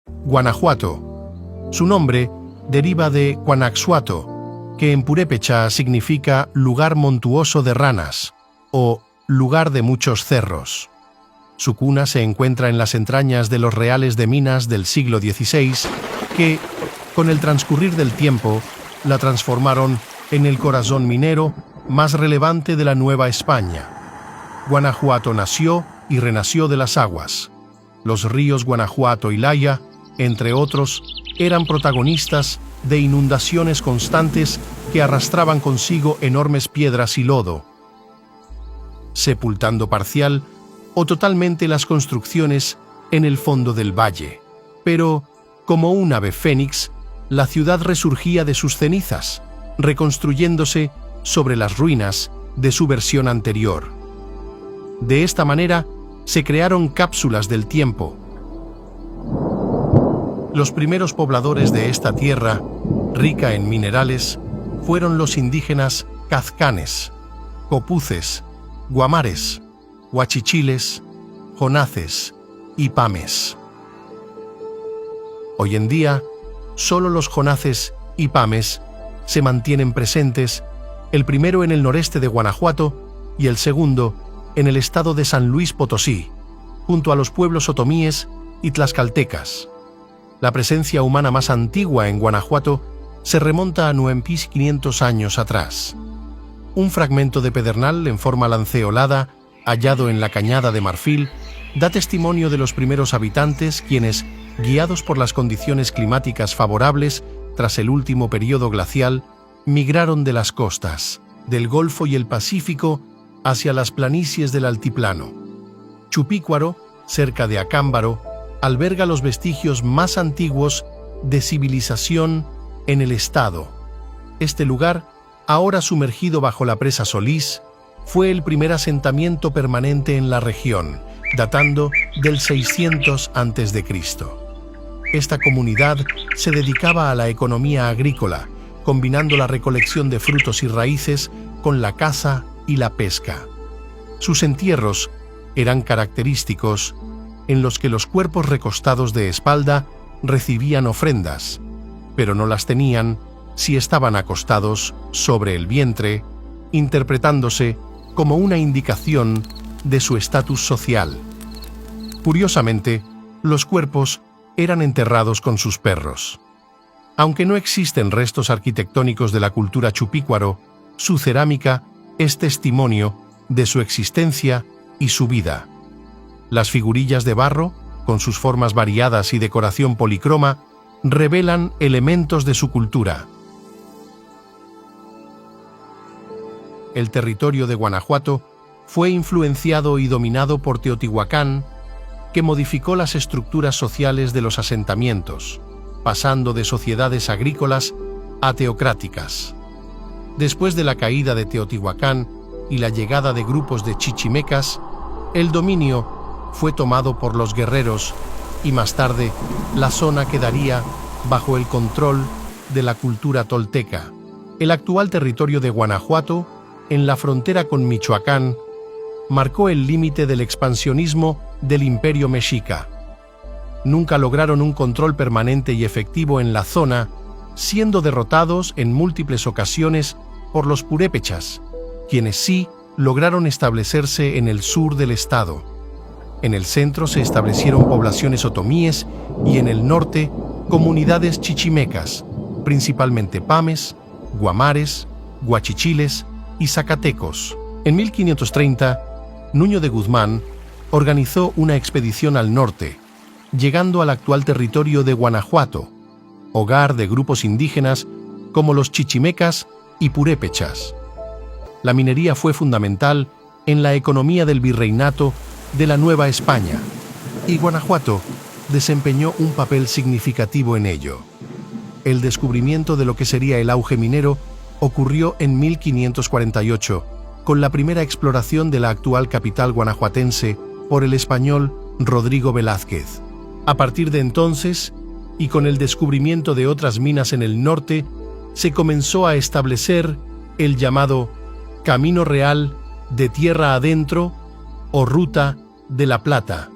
Guanajuato. Su nombre deriva de Guanaxuato, que en purépecha significa lugar montuoso de ranas o lugar de muchos cerros. Su cuna se encuentra en las entrañas de los reales de minas del siglo XVI, que, con el transcurrir del tiempo, la transformaron en el corazón minero más relevante de la Nueva España. Guanajuato nació y renació de las aguas. Los ríos Guanajuato y Laya, entre otros, eran protagonistas de inundaciones constantes que arrastraban consigo enormes piedras y lodo, sepultando parcial o totalmente las construcciones en el fondo del valle. Pero, como un ave fénix, la ciudad resurgía de sus cenizas, reconstruyéndose sobre las ruinas de su versión anterior. De esta manera, se crearon cápsulas del tiempo. Los primeros pobladores de esta tierra, rica en minerales, fueron los indígenas cazcanes, copuces, guamares, huachichiles, jonaces y pames. Hoy en día, solo los jonaces y pames se mantienen presentes, el primero en el noreste de Guanajuato y el segundo en el estado de San Luis Potosí, junto a los pueblos otomíes y tlaxcaltecas. La presencia humana más antigua en Guanajuato se remonta a 9.500 años atrás. Un fragmento de pedernal en forma lanceolada, hallado en la Cañada de Marfil, da testimonio de los primeros habitantes quienes, guiados por las condiciones climáticas favorables tras el último período glacial, migraron de las costas, del Golfo y el Pacífico hacia las planicies del altiplano. Chupícuaro, cerca de Acámbaro, alberga los vestigios más antiguos de civilización en el estado. Este lugar, ahora sumergido bajo la presa Solís, fue el primer asentamiento permanente en la región, datando del 600 a.C. Esta comunidad se dedicaba a la economía agrícola, combinando la recolección de frutos y raíces con la caza y la pesca. Sus entierros eran característicos, en los que los cuerpos recostados de espalda recibían ofrendas, pero no las tenían si estaban acostados sobre el vientre, interpretándose como una indicación de su estatus social. Curiosamente, los cuerpos eran enterrados con sus perros. Aunque no existen restos arquitectónicos de la cultura chupícuaro, su cerámica es testimonio de su existencia y su vida. Las figurillas de barro, con sus formas variadas y decoración policroma, revelan elementos de su cultura. El territorio de Guanajuato fue influenciado y dominado por Teotihuacán, que modificó las estructuras sociales de los asentamientos, pasando de sociedades agrícolas a teocráticas. Después de la caída de Teotihuacán y la llegada de grupos de chichimecas, el dominio fue tomado por los guerreros y más tarde la zona quedaría bajo el control de la cultura tolteca. El actual territorio de Guanajuato, en la frontera con Michoacán, marcó el límite del expansionismo del Imperio Mexica. Nunca lograron un control permanente y efectivo en la zona, siendo derrotados en múltiples ocasiones por los purépechas, quienes sí lograron establecerse en el sur del estado. En el centro se establecieron poblaciones otomíes y en el norte comunidades chichimecas, principalmente pames, guamares, huachichiles y zacatecos. En 1530, Nuño de Guzmán organizó una expedición al norte, llegando al actual territorio de Guanajuato, hogar de grupos indígenas como los chichimecas y purépechas. La minería fue fundamental en la economía del virreinato de la Nueva España, y Guanajuato desempeñó un papel significativo en ello. El descubrimiento de lo que sería el auge minero ocurrió en 1548, con la primera exploración de la actual capital guanajuatense por el español Rodrigo Velázquez. A partir de entonces, y con el descubrimiento de otras minas en el norte, se comenzó a establecer el llamado Camino Real de Tierra Adentro o Ruta de la Plata.